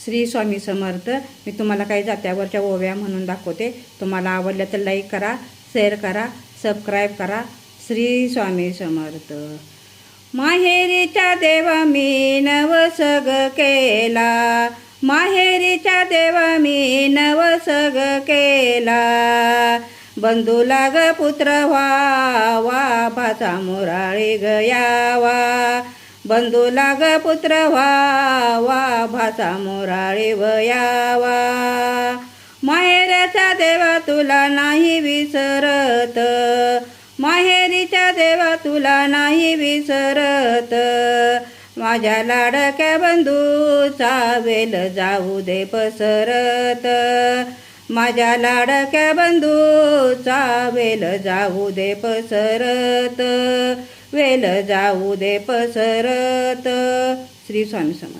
श्री स्वामी समर्थ. मी तुम्हाला काही जात्यावरच्या ओव्या म्हणून दाखवते. तुम्हाला आवडल्या तर लाईक करा, शेअर करा, सबस्क्राईब करा. श्री स्वामी समर्थ. माहेरीच्या देवा मी नवसग केला, माहेरीच्या देवा मी नवसग केला. बंधूला ग पुत्र व्हावा, भाचा मुराळी गयावा. बंधूला ग पुत्र व्हावा, भाचा मुराळी वयावा. माहेरचा देवा तुला नाही विसरत, माहेरीच्या देवा तुला नाही विसरत. माझ्या लाडक्या बंधूचा वेल जाऊ दे पसरत, माझ्या लाडक्या बंधूचा वेल जाऊ दे पसरत, वेल जाऊ दे पसरत. श्री स्वामी समर्थ.